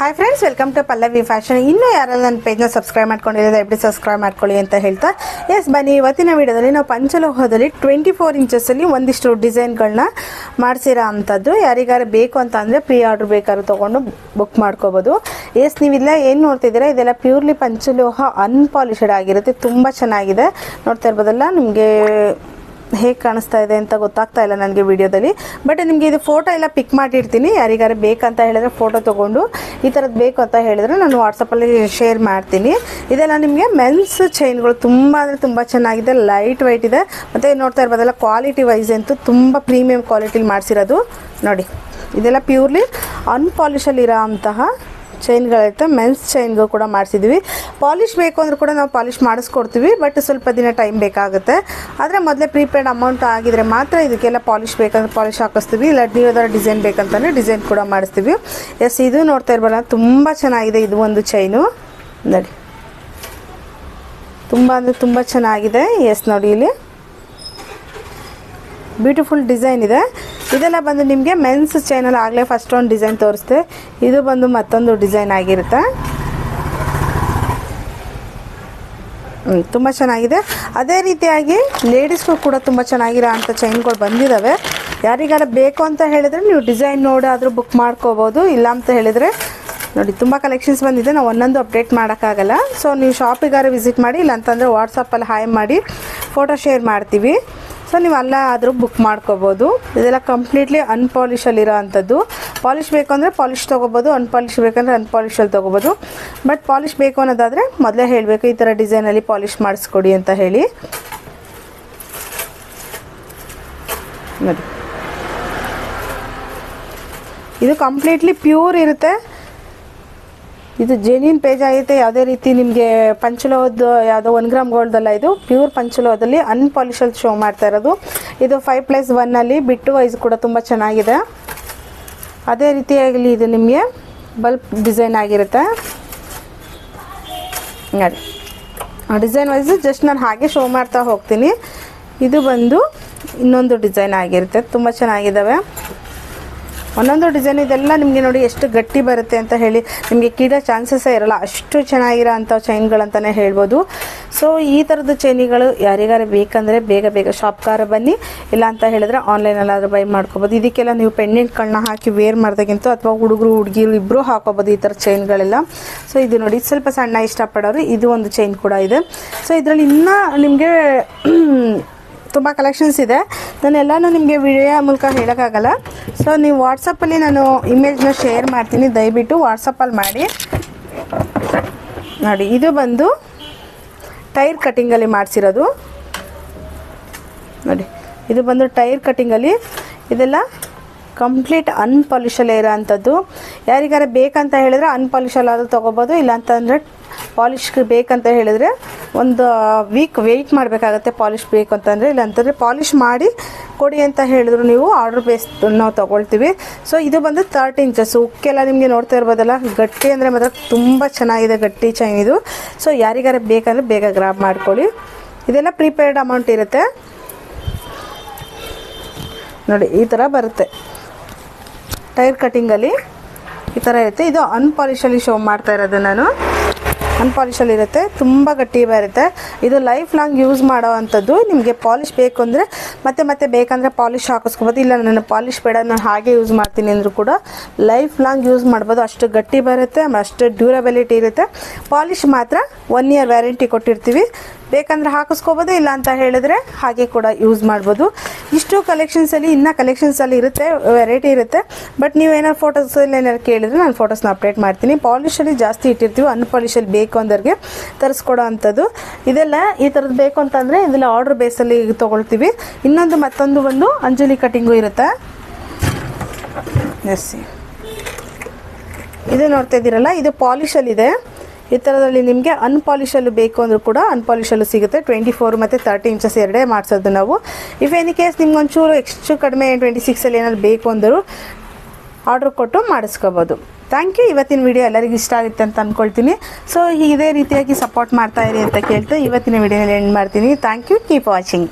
Hi friends, welcome to Pallavi fashion. ಇನ್ನೂ ಯಾರೆಲ್ಲ ನನ್ನ ಪೇಜ್ನ ಸಬ್ಸ್ಕ್ರೈಬ್ ಮಾಡ್ಕೊಂಡಿರೋದು ದಯವಿಟ್ಟು ಸಬ್ಸ್ಕ್ರೈಬ್ ಮಾಡ್ಕೊಳ್ಳಿ ಅಂತ ಹೇಳ್ತಾ, ಎಸ್ ಬನ್ನಿ, ಇವತ್ತಿನ ವಿಡಿಯೋದಲ್ಲಿ ನಾವು ಪಂಚಲೋಹದಲ್ಲಿ 24 ಇಂಚಸ್ಸಲ್ಲಿ ಒಂದಿಷ್ಟು ಡಿಸೈನ್ಗಳನ್ನ ಮಾಡಿಸಿರೋ ಅಂಥದ್ದು. ಯಾರಿಗಾರು ಬೇಕು ಅಂತ ಅಂದರೆ ಪ್ರೀ ಆರ್ಡ್ರ್ ಬೇಕಾದ್ರೂ ತೊಗೊಂಡು ಬುಕ್ ಮಾಡ್ಕೋಬೋದು. ಎಸ್ ನೀವಿಲ್ಲ ಏನು ನೋಡ್ತಿದ್ದೀರಾ, ಇದೆಲ್ಲ ಪ್ಯೂರ್ಲಿ ಪಂಚಲೋಹ ಅನ್ಪಾಲಿಶ್ಡ್ ಆಗಿರುತ್ತೆ. ತುಂಬ ಚೆನ್ನಾಗಿದೆ, ನೋಡ್ತಾ ಇರ್ಬೋದಲ್ಲ. ನಿಮಗೆ ಹೇಗೆ ಕಾಣಿಸ್ತಾ ಇದೆ ಅಂತ ಗೊತ್ತಾಗ್ತಾ ಇಲ್ಲ ನನಗೆ ವಿಡಿಯೋದಲ್ಲಿ, ಬಟ್ ನಿಮಗೆ ಇದು ಫೋಟೋ ಎಲ್ಲ ಪಿಕ್ ಮಾಡಿರ್ತೀನಿ. ಯಾರಿಗಾರು ಬೇಕಂತ ಹೇಳಿದ್ರೆ ಫೋಟೋ ತೊಗೊಂಡು ಈ ಥರದ್ದು ಬೇಕು ಅಂತ ಹೇಳಿದ್ರೆ ನಾನು ವಾಟ್ಸಪ್ಪಲ್ಲಿ ಶೇರ್ ಮಾಡ್ತೀನಿ. ಇದೆಲ್ಲ ನಿಮಗೆ ಮೆನ್ಸ್ ಚೈನ್ಗಳು ತುಂಬ ಅಂದರೆ ತುಂಬ ಚೆನ್ನಾಗಿದೆ, ಲೈಟ್ ವೈಟ್ ಇದೆ. ಮತ್ತು ನೋಡ್ತಾ ಇರ್ಬೋದಲ್ಲ, ಕ್ವಾಲಿಟಿ ವೈಸ್ ಅಂತೂ ತುಂಬ ಪ್ರೀಮಿಯಂ ಕ್ವಾಲಿಟಿಲಿ ಮಾಡಿಸಿರೋದು ನೋಡಿ. ಇದೆಲ್ಲ ಪ್ಯೂರ್ಲಿ ಅನ್ಪಾಲಿಶಲ್ಲಿರೋ ಅಂತಹ ಚೈನ್ಗಳಿರುತ್ತೆ. ಮೆನ್ಸ್ ಚೈನ್ಗೂ ಕೂಡ ಮಾಡಿಸಿದ್ವಿ. ಪಾಲಿಶ್ ಬೇಕು ಅಂದರೂ ಕೂಡ ನಾವು ಪಾಲಿಶ್ ಮಾಡಿಸ್ಕೊಡ್ತೀವಿ, ಬಟ್ ಸ್ವಲ್ಪ ದಿನ ಟೈಮ್ ಬೇಕಾಗುತ್ತೆ. ಆದರೆ ಮೊದಲೇ ಪ್ರೀಪೇಯ್ಡ್ ಅಮೌಂಟ್ ಆಗಿದ್ರೆ ಮಾತ್ರ ಇದಕ್ಕೆಲ್ಲ ಪಾಲಿಶ್ ಬೇಕಂದ್ರೆ ಪಾಲಿಶ್ ಹಾಕಿಸ್ತೀವಿ. ಇಲ್ಲ ನೀವು ಅದರ ಡಿಸೈನ್ ಬೇಕಂತಂದರೆ ಡಿಸೈನ್ ಕೂಡ ಮಾಡಿಸ್ತೀವಿ. ಎಸ್ ಇದು ನೋಡ್ತಾ ಇರ್ಬಲ್ಲ, ತುಂಬ ಚೆನ್ನಾಗಿದೆ. ಇದು ಒಂದು ಚೈನು ನೋಡಿ, ತುಂಬ ಅಂದರೆ ತುಂಬ ಚೆನ್ನಾಗಿದೆ. ಎಸ್ ನೋಡಿ, ಇಲ್ಲಿ ಬ್ಯೂಟಿಫುಲ್ ಡಿಸೈನ್ ಇದೆ. ಇದೆಲ್ಲ ಬಂದು ನಿಮಗೆ ಮೆನ್ಸ್ ಚೈನಲ್ಲಿ ಆಗಲೇ ಫಸ್ಟ್ ಒಂದು ಡಿಸೈನ್ ತೋರಿಸ್ತೆ. ಇದು ಬಂದು ಮತ್ತೊಂದು ಡಿಸೈನ್ ಆಗಿರುತ್ತೆ. ತುಂಬ ಚೆನ್ನಾಗಿದೆ. ಅದೇ ರೀತಿಯಾಗಿ ಲೇಡೀಸ್ಗೂ ಕೂಡ ತುಂಬ ಚೆನ್ನಾಗಿರೋ ಅಂಥ ಚೈನ್ಗಳು ಬಂದಿದ್ದಾವೆ. ಯಾರಿಗಾರ ಬೇಕು ಅಂತ ಹೇಳಿದರೆ ನೀವು ಡಿಸೈನ್ ನೋಡಾದರೂ ಬುಕ್ ಮಾಡ್ಕೋಬೋದು. ಇಲ್ಲ ಅಂತ ಹೇಳಿದರೆ ನೋಡಿ, ತುಂಬ ಕಲೆಕ್ಷನ್ಸ್ ಬಂದಿದೆ. ನಾವು ಒಂದೊಂದು ಅಪ್ಡೇಟ್ ಮಾಡೋಕ್ಕಾಗಲ್ಲ. ಸೊ ನೀವು ಶಾಪಿಗಾರ ವಿಸಿಟ್ ಮಾಡಿ, ಇಲ್ಲ ಅಂತಂದರೆ ವಾಟ್ಸಪ್ಪಲ್ಲಿ ಹಾಯ್ ಮಾಡಿ ಫೋಟೋ ಶೇರ್ ಮಾಡ್ತೀವಿ. ಸೊ ನೀವು ಅಲ್ಲ ಆದರೂ ಬುಕ್ ಮಾಡ್ಕೋಬೋದು. ಇದೆಲ್ಲ ಕಂಪ್ಲೀಟ್ಲಿ ಅನ್ಪಾಲಿಶಲ್ಲಿರೋ ಅಂಥದ್ದು. ಪಾಲಿಶ್ ಬೇಕು ಅಂದರೆ ಪಾಲಿಶ್ ತೊಗೋಬೋದು, ಅನ್ಪಾಲಿಶ್ ಬೇಕಂದರೆ ಅನ್ಪಾಲಿಶಲ್ಲಿ ತೊಗೋಬೋದು. ಬಟ್ ಪಾಲಿಶ್ ಬೇಕು ಅನ್ನೋದಾದರೆ ಮೊದಲೇ ಹೇಳಬೇಕು, ಈ ಥರ ಡಿಸೈನಲ್ಲಿ ಪಾಲಿಶ್ ಮಾಡಿಸ್ಕೊಡಿ ಅಂತ ಹೇಳಿ. ನೋಡಿ, ಇದು ಕಂಪ್ಲೀಟ್ಲಿ ಪ್ಯೂರ್ ಇರುತ್ತೆ. ಇದು ಜೆನ್ಯೂನ್ ಪೇಜ್ ಆಗುತ್ತೆ. ಯಾವುದೇ ರೀತಿ ನಿಮಗೆ ಪಂಚಲೋಹದ ಯಾವುದೋ 1 ಗ್ರಾಮ್ ಗೋಲ್ಡಲ್ಲ, ಇದು ಪ್ಯೂರ್ ಪಂಚಲೋಹದಲ್ಲಿ ಅನ್ಪಾಲಿಶಲ್ಲಿ ಶೋ ಮಾಡ್ತಾ ಇರೋದು. ಇದು 5+1 ಬಿಟ್ಟು ವೈಸ್ ಕೂಡ ತುಂಬ ಚೆನ್ನಾಗಿದೆ. ಅದೇ ರೀತಿಯಾಗಲಿ ಇದು ನಿಮಗೆ ಬಲ್ಬ್ ಡಿಸೈನ್ ಆಗಿರುತ್ತೆ ನೋಡಿ. ಡಿಸೈನ್ ವೈಸ್ ಜಸ್ಟ್ ನಾನು ಹಾಗೆ ಶೋ ಮಾಡ್ತಾ ಹೋಗ್ತೀನಿ. ಇದು ಬಂದು ಇನ್ನೊಂದು ಡಿಸೈನ್ ಆಗಿರುತ್ತೆ. ತುಂಬ ಚೆನ್ನಾಗಿದ್ದಾವೆ ಒಂದೊಂದು ಡಿಸೈನ್. ಇದೆಲ್ಲ ನಿಮಗೆ ನೋಡಿ ಎಷ್ಟು ಗಟ್ಟಿ ಬರುತ್ತೆ ಅಂತ ಹೇಳಿ, ನಿಮಗೆ ಕೀಡೋ ಚಾನ್ಸಸ್ಸೇ ಇರೋಲ್ಲ, ಅಷ್ಟು ಚೆನ್ನಾಗಿರೋ ಅಂಥ ಚೈನ್ಗಳಂತಲೇ ಹೇಳ್ಬೋದು. ಸೊ ಈ ಥರದ್ದು ಚೈನಿಗಳು ಯಾರಿಗಾರು ಬೇಕಂದರೆ ಬೇಗ ಬೇಗ ಶಾಪ್ಗಾರ ಬನ್ನಿ. ಇಲ್ಲ ಅಂತ ಹೇಳಿದ್ರೆ ಆನ್ಲೈನಲ್ಲಾದರೂ ಬೈ ಮಾಡ್ಕೋಬೋದು. ಇದಕ್ಕೆಲ್ಲ ನೀವು ಪೆಂಡೆಂಟ್ಗಳನ್ನ ಹಾಕಿ ವೇರ್ ಮಾಡಿದಾಗಿಂತೂ ಅಥವಾ ಹುಡುಗರು ಹುಡುಗಿರು ಇಬ್ಬರು ಹಾಕೋಬೋದು ಈ ಥರ ಚೈನ್ಗಳೆಲ್ಲ. ಸೊ ಇದು ನೋಡಿ, ಸ್ವಲ್ಪ ಸಣ್ಣ ಇಷ್ಟಪಡೋರು ಇದು ಒಂದು ಚೈನ್ ಕೂಡ ಇದೆ. ಸೊ ಇದರಲ್ಲಿ ಇನ್ನೂ ನಿಮಗೆ ತುಂಬ ಕಲೆಕ್ಷನ್ಸ್ ಇದೆ. ನಾನು ಎಲ್ಲನೂ ನಿಮಗೆ ವಿಡಿಯೋ ಮೂಲಕ ಹೇಳೋಕ್ಕಾಗಲ್ಲ. ಸೊ ನೀವು ವಾಟ್ಸಪ್ಪಲ್ಲಿ ನಾನು ಇಮೇಜ್ನ ಶೇರ್ ಮಾಡ್ತೀನಿ, ದಯವಿಟ್ಟು ವಾಟ್ಸಪ್ಪಲ್ಲಿ ಮಾಡಿ ನೋಡಿ. ಇದು ಬಂದು ಟೈರ್ ಕಟ್ಟಿಂಗಲ್ಲಿ ಮಾಡಿಸಿರೋದು ನೋಡಿ. ಇದು ಬಂದು ಟೈರ್ ಕಟ್ಟಿಂಗಲ್ಲಿ, ಇದೆಲ್ಲ ಕಂಪ್ಲೀಟ್ ಅನ್ಪಾಲಿಶಲ್ಲೇ ಇರೋ ಅಂಥದ್ದು. ಯಾರಿಗಾರ ಬೇಕಂತ ಹೇಳಿದ್ರೆ ಅನ್ಪಾಲಿಶಲ್ಲಾದರೂ ತೊಗೋಬೋದು. ಇಲ್ಲ ಅಂತಂದರೆ ಪಾಲಿಶ್ಗೆ ಬೇಕಂತ ಹೇಳಿದರೆ ಒಂದು ವೀಕ್ ವೆಯ್ಟ್ ಮಾಡಬೇಕಾಗತ್ತೆ ಪಾಲಿಶ್ ಬೇಕು ಅಂತಂದರೆ. ಇಲ್ಲ ಅಂತಂದರೆ ಪಾಲಿಶ್ ಮಾಡಿ ಕೊಡಿ ಅಂತ ಹೇಳಿದ್ರು ನೀವು ಆರ್ಡ್ರ್ ಬೇಸ್ ನಾವು ತೊಗೊಳ್ತೀವಿ. ಸೊ ಇದು ಬಂದು 30 ಇಂಚಸ್ ಉಕ್ಕೆಲ್ಲ ನಿಮಗೆ ನೋಡ್ತಾ ಇರ್ಬೋದಲ್ಲ, ಗಟ್ಟಿ ಅಂದರೆ ಮಾತ್ರ ತುಂಬ ಚೆನ್ನಾಗಿದೆ, ಗಟ್ಟಿ ಚೈನ್ ಇದು. ಸೊ ಯಾರಿಗಾರ ಬೇಕಂದರೆ ಬೇಗ ಗ್ರಾಬ್ ಮಾಡ್ಕೊಳ್ಳಿ. ಇದೆಲ್ಲ ಪ್ರೀಪೇಯ್ಡ್ ಅಮೌಂಟ್ ಇರುತ್ತೆ ನೋಡಿ. ಈ ಥರ ಬರುತ್ತೆ ಟೈರ್ ಕಟ್ಟಿಂಗಲ್ಲಿ, ಈ ಥರ ಇರುತ್ತೆ. ಇದು ಅನ್ಪಾಲಿಶಲ್ಲಿ ಶೋ ಮಾಡ್ತಾ ಇರೋದು ನಾನು. ಅನ್ಪಾಲಿಶಲ್ಲಿ ಇರುತ್ತೆ, ತುಂಬ ಗಟ್ಟಿ ಬರುತ್ತೆ. ಇದು ಲೈಫ್ ಲಾಂಗ್ ಯೂಸ್ ಮಾಡೋ ಅಂಥದ್ದು. ನಿಮಗೆ ಪಾಲಿಶ್ ಬೇಕು ಅಂದರೆ ಮತ್ತೆ ಬೇಕಂದರೆ ಪಾಲಿಶ್ ಹಾಕಿಸ್ಕೊಬೋದು. ಇಲ್ಲ ನಾನು ಪಾಲಿಶ್ ಬೇಡ, ನಾನು ಹಾಗೆ ಯೂಸ್ ಮಾಡ್ತೀನಿ ಅಂದರೂ ಕೂಡ ಲೈಫ್ ಲಾಂಗ್ ಯೂಸ್ ಮಾಡ್ಬೋದು. ಅಷ್ಟು ಗಟ್ಟಿ ಬರುತ್ತೆ, ಅಷ್ಟು ಡ್ಯೂರಬಿಲಿಟಿ ಇರುತ್ತೆ. ಪಾಲಿಶ್ ಮಾತ್ರ 1 ಇಯರ್ ವ್ಯಾರಂಟಿ ಕೊಟ್ಟಿರ್ತೀವಿ. ಬೇಕಂದರೆ ಹಾಕಿಸ್ಕೋಬೋದು, ಇಲ್ಲ ಅಂತ ಹೇಳಿದ್ರೆ ಹಾಗೆ ಕೂಡ ಯೂಸ್ ಮಾಡ್ಬೋದು. ಇಷ್ಟು ಕಲೆಕ್ಷನ್ಸಲ್ಲಿ ಇನ್ನೂ ಕಲೆಕ್ಷನ್ಸಲ್ಲಿ ಇರುತ್ತೆ, ವೆರೈಟಿ ಇರುತ್ತೆ. ಬಟ್ ನೀವು ಏನಾದ್ರು ಫೋಟೋಸಲ್ಲಿ ಏನಾದ್ರು ಕೇಳಿದರೆ ನಾನು ಫೋಟೋಸ್ನ ಅಪ್ಡೇಟ್ ಮಾಡ್ತೀನಿ. ಪಾಲಿಶಲ್ಲಿ ಜಾಸ್ತಿ ಇಟ್ಟಿರ್ತೀವಿ, ಅನ್ಪಾಲಿಶಲ್ಲಿ ಬೇಕು ಅಂದವ್ರಿಗೆ ತರಿಸ್ಕೊಡೋ ಅಂಥದ್ದು. ಇದೆಲ್ಲ ಈ ಥರದ್ದು ಬೇಕು ಅಂತಂದರೆ ಇದೆಲ್ಲ ಆರ್ಡ್ರ್ ಬೇಸಲ್ಲಿ ತೊಗೊಳ್ತೀವಿ. ಇನ್ನೊಂದು ಮತ್ತೊಂದು ಒಂದು ಅಂಜಲಿ ಕಟ್ಟಿಂಗು ಇರುತ್ತೆ. ಎಸ್, ಇದು ನೋಡ್ತಾ ಇದ್ದೀರಲ್ಲ, ಇದು ಪಾಲಿಶಲ್ಲಿದೆ. ಈ ಥರದಲ್ಲಿ ನಿಮಗೆ ಅನ್ಪಾಲಿಶಲ್ಲೂ ಬೇಕು ಅಂದರೂ ಕೂಡ ಅನ್ಪಾಲಿಶಲ್ಲೂ ಸಿಗುತ್ತೆ. 24 ಮತ್ತು 30 ಇಂಚಸ್ ಎರಡೇ ಮಾಡಿಸೋದು ನಾವು. ಇಫ್ ಎನಿ ಕೇಸ್ ನಿಮ್ಗೆ ಒಂಚೂರು ಹೆಚ್ಚು ಕಡಿಮೆ 26ಅಲ್ಲಿ ಏನಾದ್ರು ಬೇಕು ಅಂದರೂ ಆರ್ಡ್ರ್ ಕೊಟ್ಟು ಮಾಡಿಸ್ಕೋಬೋದು. Thank you. ಇವತ್ತಿನ ವಿಡಿಯೋ ಎಲ್ಲರಿಗೂ ಇಷ್ಟ ಆಗುತ್ತೆ ಅಂತ ಅಂದ್ಕೊಳ್ತೀನಿ. ಸೊ ಇದೇ ರೀತಿಯಾಗಿ ಸಪೋರ್ಟ್ ಮಾಡ್ತಾಯಿರಿ ಅಂತ ಕೇಳ್ತಾ ಇವತ್ತಿನ ವಿಡಿಯೋನಲ್ಲಿ ಎಂಡ್ ಮಾಡ್ತೀನಿ. Thank you. Keep watching.